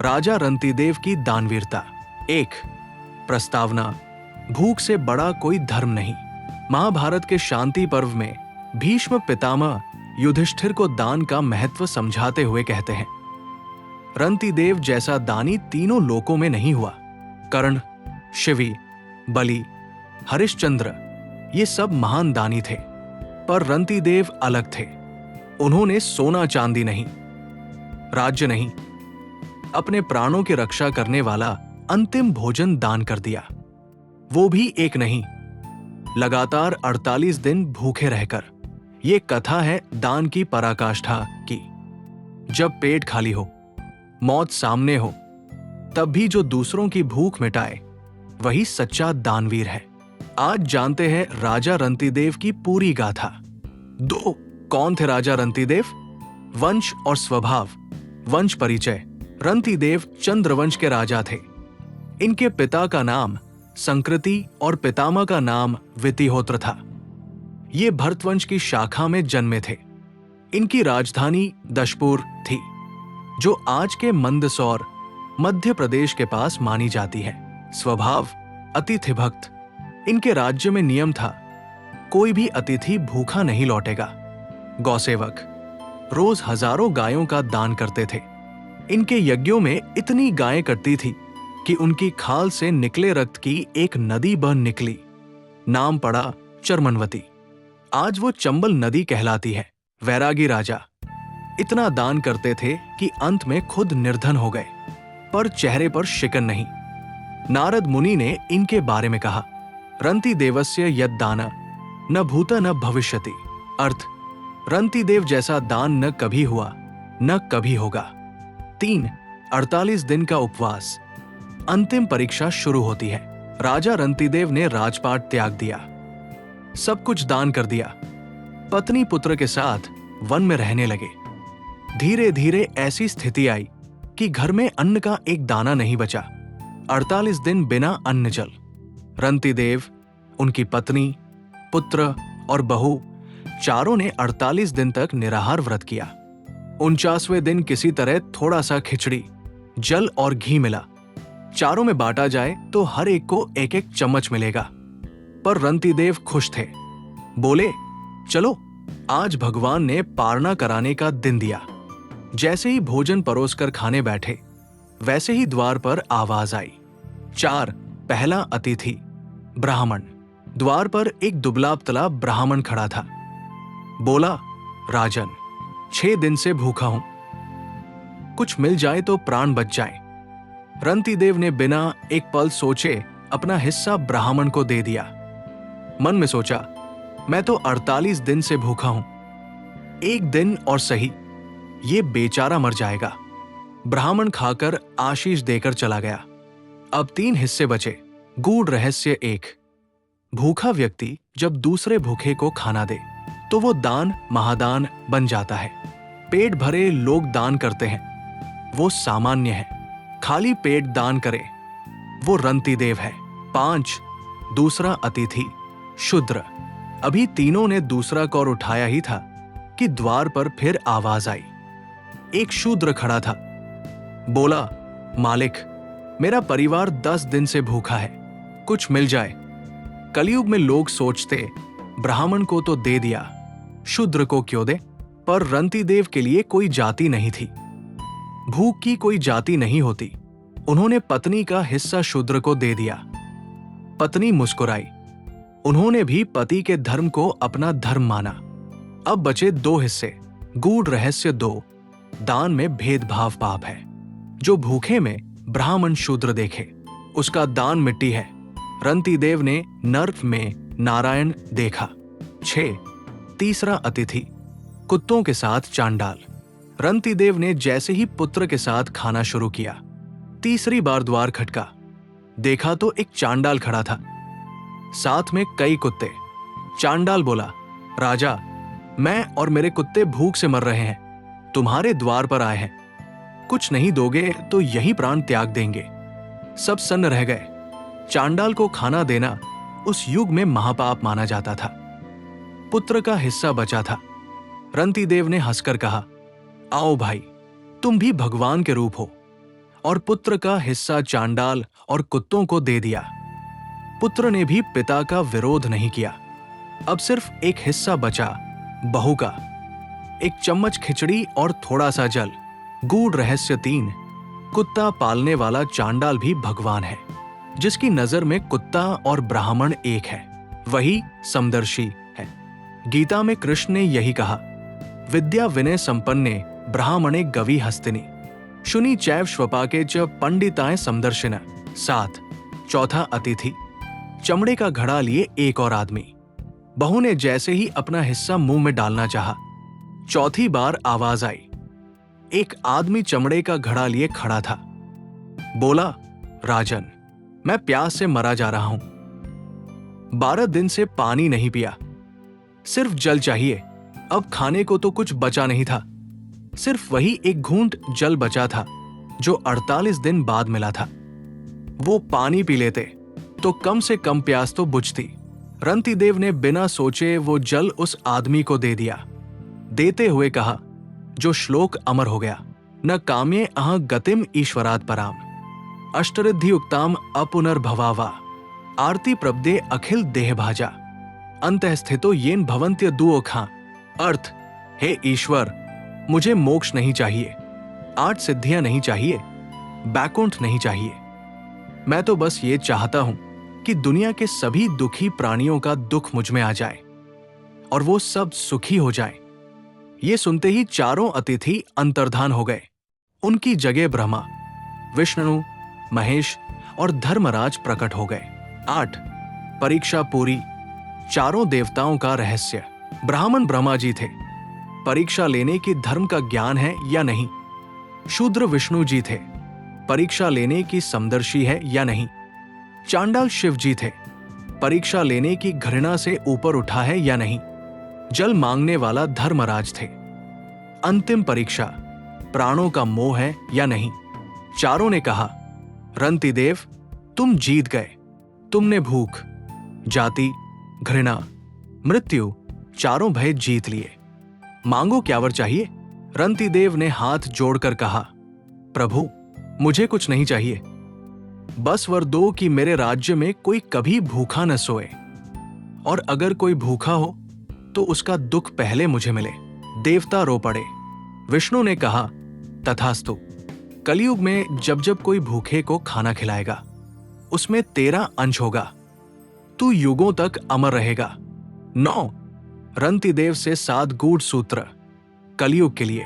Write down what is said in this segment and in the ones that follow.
राजा रंतिदेव की दानवीरता। 1 प्रस्तावना। भूख से बड़ा कोई धर्म नहीं। महाभारत के शांति पर्व में भीष्म पितामह युधिष्ठिर को दान का महत्व समझाते हुए कहते हैं, रंतिदेव जैसा दानी तीनों लोकों में नहीं हुआ। कर्ण, शिवी, बलि, हरिश्चंद्र ये सब महान दानी थे, पर रंतिदेव अलग थे। उन्होंने सोना चांदी नहीं, राज्य नहीं, अपने प्राणों की रक्षा करने वाला अंतिम भोजन दान कर दिया। वो भी एक नहीं, लगातार 48 दिन भूखे रहकर। ये कथा है दान की पराकाष्ठा की। जब पेट खाली हो, मौत सामने हो, तब भी जो दूसरों की भूख मिटाए वही सच्चा दानवीर है। आज जानते हैं राजा रंतिदेव की पूरी गाथा। 2 कौन थे राजा रंतिदेव? वंश और स्वभाव। वंश परिचय। रंतिदेव चंद्रवंश के राजा थे। इनके पिता का नाम संकृति और पितामह का नाम वितिहोत्र था। ये भरतवंश की शाखा में जन्मे थे। इनकी राजधानी दशपुर थी, जो आज के मंदसौर मध्य प्रदेश के पास मानी जाती है। स्वभाव अतिथि भक्त। इनके राज्य में नियम था, कोई भी अतिथि भूखा नहीं लौटेगा। गौसेवक, रोज हजारों गायों का दान करते थे। इनके यज्ञों में इतनी गायें कटती थी कि उनकी खाल से निकले रक्त की एक नदी बह निकली। नाम पड़ा चरमनवती। आज वो चंबल नदी कहलाती है। वैरागी राजा। इतना दान करते थे कि अंत में खुद निर्धन हो गए, पर चेहरे पर शिकन नहीं। नारद मुनि ने इनके बारे में कहा, रंतिदेवस्य यद दान न भूत न भविष्यति। अर्थ, रंतिदेव जैसा दान न कभी हुआ न कभी होगा। 3 48 दिन का उपवास। अंतिम परीक्षा शुरू होती है। राजा रंतिदेव ने राजपाट त्याग दिया, सब कुछ दान कर दिया। पत्नी पुत्र के साथ वन में रहने लगे। धीरे धीरे ऐसी स्थिति आई कि घर में अन्न का एक दाना नहीं बचा। 48 दिन बिना अन्न जल। रंतिदेव, उनकी पत्नी, पुत्र और बहू चारों ने 48 दिन तक निराहार व्रत किया। 49वें दिन किसी तरह थोड़ा सा खिचड़ी, जल और घी मिला। चारों में बांटा जाए तो हर एक को एक एक चम्मच मिलेगा। पर रंतिदेव खुश थे। बोले, चलो आज भगवान ने पारना कराने का दिन दिया। जैसे ही भोजन परोसकर खाने बैठे, वैसे ही द्वार पर आवाज आई। 4 पहला अतिथि ब्राह्मण। द्वार पर एक दुबला पतला ब्राह्मण खड़ा था। बोला, राजन 6 दिन से भूखा हूं, कुछ मिल जाए तो प्राण बच जाए। रंतिदेव ने बिना एक पल सोचे अपना हिस्सा ब्राह्मण को दे दिया। मन में सोचा, मैं तो 48 दिन से भूखा हूं, 1 दिन और सही, ये बेचारा मर जाएगा। ब्राह्मण खाकर आशीष देकर चला गया। अब 3 हिस्से बचे। गूढ़ रहस्य 1। भूखा व्यक्ति जब दूसरे भूखे को खाना दे तो वो दान महादान बन जाता है। पेट भरे लोग दान करते हैं, वो सामान्य है। खाली पेट दान करे, वो रंतिदेव है। 5 दूसरा अतिथि शूद्र। अभी तीनों ने दूसरा कौर उठाया ही था कि द्वार पर फिर आवाज आई। एक शूद्र खड़ा था। बोला, मालिक, मेरा परिवार 10 दिन से भूखा है, कुछ मिल जाए। कलयुग में लोग सोचते, ब्राह्मण को तो दे दिया, शूद्र को क्यों दे? पर रंतिदेव के लिए कोई जाति नहीं थी। भूख की कोई जाति नहीं होती। उन्होंने पत्नी का हिस्सा शूद्र को दे दिया। पत्नी मुस्कुराई। उन्होंने भी पति के धर्म को अपना धर्म माना। अब बचे 2 हिस्से। गूढ़ रहस्य 2। दान में भेदभाव पाप है। जो भूखे में ब्राह्मण शूद्र देखे, उसका दान मिट्टी है। रंतिदेव ने नर्क में नारायण देखा। 6 तीसरा अतिथि कुत्तों के साथ चांडाल। रंतिदेव ने जैसे ही पुत्र के साथ खाना शुरू किया, तीसरी बार द्वार खटका। देखा तो एक चांडाल खड़ा था, साथ में कई कुत्ते। चांडाल बोला, राजा, मैं और मेरे कुत्ते भूख से मर रहे हैं, तुम्हारे द्वार पर आए हैं। कुछ नहीं दोगे तो यही प्राण त्याग देंगे। सब सन्न रह गए। चांडाल को खाना देना उस युग में महापाप माना जाता था। पुत्र का हिस्सा बचा था। रंतिदेव ने हंसकर कहा, आओ भाई, तुम भी भगवान के रूप हो, और पुत्र का हिस्सा चांडाल और कुत्तों को दे दिया। पुत्र ने भी पिता का विरोध नहीं किया। अब सिर्फ एक हिस्सा बचा, बहू का। एक चम्मच खिचड़ी और थोड़ा सा जल। गूढ़ रहस्य 3। कुत्ता पालने वाला चांडाल भी भगवान है, जिसकी नजर में कुत्ता और ब्राह्मण एक है। वही समदर्शी है। गीता में कृष्ण ने यही कहा, विद्या विनय संपन्ने ब्राह्मणे गवी हस्तिनी शुनि चैव श्वपाके च पंडिताएं समदर्शिन। 7। चौथा अतिथि। चमड़े का घड़ा लिए एक और आदमी। बहू ने जैसे ही अपना हिस्सा मुंह में डालना चाहा, चौथी बार आवाज आई। एक आदमी चमड़े का घड़ा लिए खड़ा था। बोला, राजन, मैं प्यास से मरा जा रहा हूं। 12 दिन से पानी नहीं पिया, सिर्फ जल चाहिए। अब खाने को तो कुछ बचा नहीं था, सिर्फ वही एक घूंट जल बचा था जो 48 दिन बाद मिला था। वो पानी पी लेते तो कम से कम प्यास तो बुझती। रंतिदेव ने बिना सोचे वो जल उस आदमी को दे दिया। देते हुए कहा, जो श्लोक अमर हो गया, न काम्ये अह गतिम ईश्वरात् पराम अष्टरिद्धि उक्ताम अपुनर्भवावा आरती प्रब्दे अखिल देह भाजा अंतः स्थितो येन भवन्त्य दुओखा। अर्थ, हे ईश्वर, मुझे मोक्ष नहीं चाहिए, 8 सिद्धियां नहीं चाहिए, बैकुंठ नहीं चाहिए। मैं तो बस ये चाहता हूं कि दुनिया के सभी दुखी प्राणियों का दुख मुझ में आ जाए और वो सब सुखी हो जाएं। ये सुनते ही चारों अतिथि अंतर्धान हो गए। उनकी जगह ब्रह्मा, विष्णु, महेश और धर्मराज प्रकट हो गए। 8। परीक्षा पूरी। चारों देवताओं का रहस्य। ब्राह्मण ब्रह्मा जी थे। परीक्षा लेने की धर्म का ज्ञान है या नहीं। शूद्र विष्णु जी थे। परीक्षा लेने की समदर्शी है या नहीं। चांडाल शिव जी थे। परीक्षा लेने की घृणा से ऊपर उठा है या नहीं। जल मांगने वाला धर्मराज थे। अंतिम परीक्षा, प्राणों का मोह है या नहीं। चारों ने कहा, रंतिदेव, तुम जीत गए। तुमने भूख, जाति, घृणा, मृत्यु, चारों भय जीत लिए। मांगो क्या वर चाहिए। रंतिदेव ने हाथ जोड़कर कहा, प्रभु, मुझे कुछ नहीं चाहिए, बस वर दो कि मेरे राज्य में कोई कभी भूखा न सोए, और अगर कोई भूखा हो तो उसका दुख पहले मुझे मिले। देवता रो पड़े। विष्णु ने कहा, तथास्तु। कलयुग में जब जब कोई भूखे को खाना खिलाएगा, उसमें तेरा अंश होगा। तू युगों तक अमर रहेगा। 9। रंतिदेव से 7 गूढ़ सूत्र। कलयुग के लिए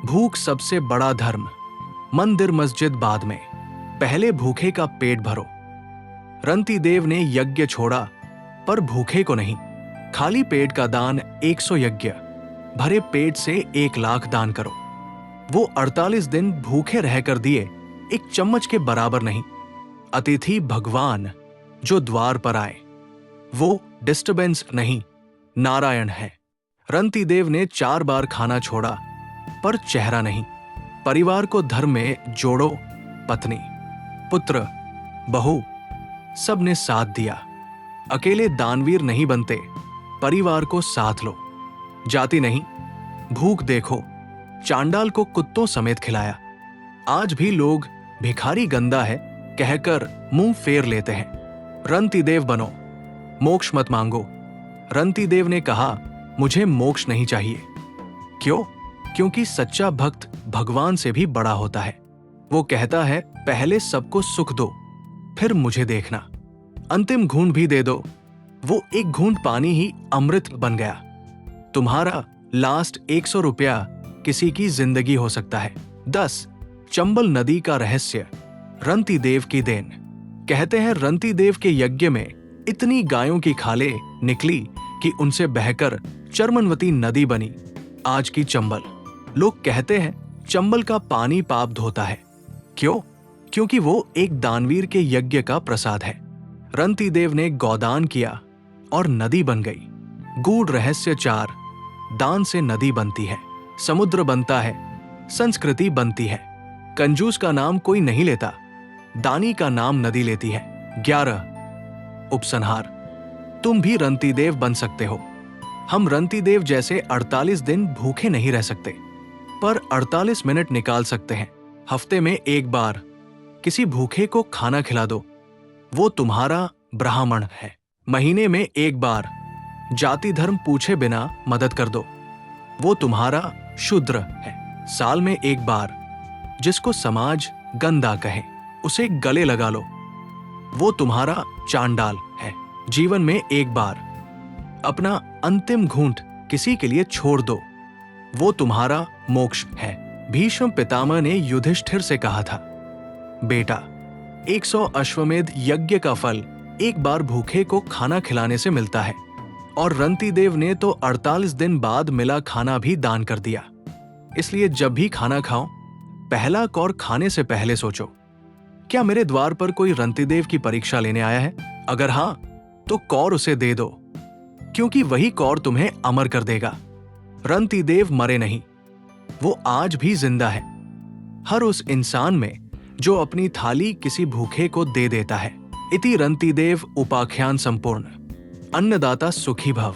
भूख सबसे बड़ा धर्म। मंदिर मस्जिद बाद में, पहले भूखे का पेट भरो। रंतिदेव ने यज्ञ छोड़ा पर भूखे को नहीं। खाली पेट का दान 100 यज्ञ, भरे पेट से 1 लाख दान करो। वो 48 दिन भूखे रहकर दिए, एक चम्मच के बराबर नहीं। अतिथि भगवान जो द्वार पर आए, वो डिस्टर्बेंस नहीं, नारायण है। रंतिदेव ने 4 बार खाना छोड़ा पर चेहरा नहीं। परिवार को धर्म में जोड़ो। पत्नी, पुत्र, बहू, सब ने साथ दिया। अकेले दानवीर नहीं बनते, परिवार को साथ लो। जाति नहीं, भूख देखो। चांडाल को कुत्तों समेत खिलाया। आज भी लोग भिखारी गंदा है कहकर मुंह फेर लेते हैं। रंतिदेव बनो, मोक्ष मत मांगो। रंतिदेव ने कहा, मुझे मोक्ष नहीं चाहिए। क्यों? क्योंकि सच्चा भक्त भगवान से भी बड़ा होता है। वो कहता है, पहले सबको सुख दो, फिर मुझे देखना। अंतिम घूंट भी दे दो। वो एक घूंट पानी ही अमृत बन गया। तुम्हारा लास्ट 100 रुपया किसी की जिंदगी हो सकता है। 10। चंबल नदी का रहस्य। रंतिदेव की देन। कहते हैं रंतिदेव के यज्ञ में इतनी गायों की खालें निकली कि उनसे बहकर चर्मनवती नदी बनी, आज की चंबल। लोग कहते हैं चंबल का पानी पाप धोता है। क्यों? क्योंकि वो एक दानवीर के यज्ञ का प्रसाद है। रंतिदेव ने गौदान किया और नदी बन गई। गूढ़ रहस्य 4। दान से नदी बनती है, समुद्र बनता है, संस्कृति बनती है। कंजूस का नाम कोई नहीं लेता, दानी का नाम नदी लेती है। 11। उपसंहार। तुम भी रंतिदेव बन सकते हो। हम रंतिदेव जैसे 48 दिन भूखे नहीं रह सकते, पर 48 मिनट निकाल सकते हैं। हफ्ते में एक बार किसी भूखे को खाना खिला दो, वो तुम्हारा ब्राह्मण है। महीने में एक बार जाति धर्म पूछे बिना मदद कर दो, वो तुम्हारा शूद्र है। साल में एक बार जिसको समाज गंदा कहे उसे गले लगा लो, वो तुम्हारा चांडाल है। जीवन में एक बार अपना अंतिम घूंट किसी के लिए छोड़ दो, वो तुम्हारा मोक्ष है। भीष्म पितामह ने युधिष्ठिर से कहा था, बेटा 100 अश्वमेध यज्ञ का फल एक बार भूखे को खाना खिलाने से मिलता है, और रंतिदेव ने तो 48 दिन बाद मिला खाना भी दान कर दिया। इसलिए जब भी खाना खाओ, पहला कौर खाने से पहले सोचो, क्या मेरे द्वार पर कोई रंतिदेव की परीक्षा लेने आया है? अगर हां, तो कौर उसे दे दो, क्योंकि वही कौर तुम्हें अमर कर देगा। रंतिदेव मरे नहीं, वो आज भी जिंदा है। हर उस इंसान में जो अपनी थाली किसी भूखे को दे देता है। इति रंतिदेव उपाख्यान संपूर्ण। अन्नदाता सुखी भव।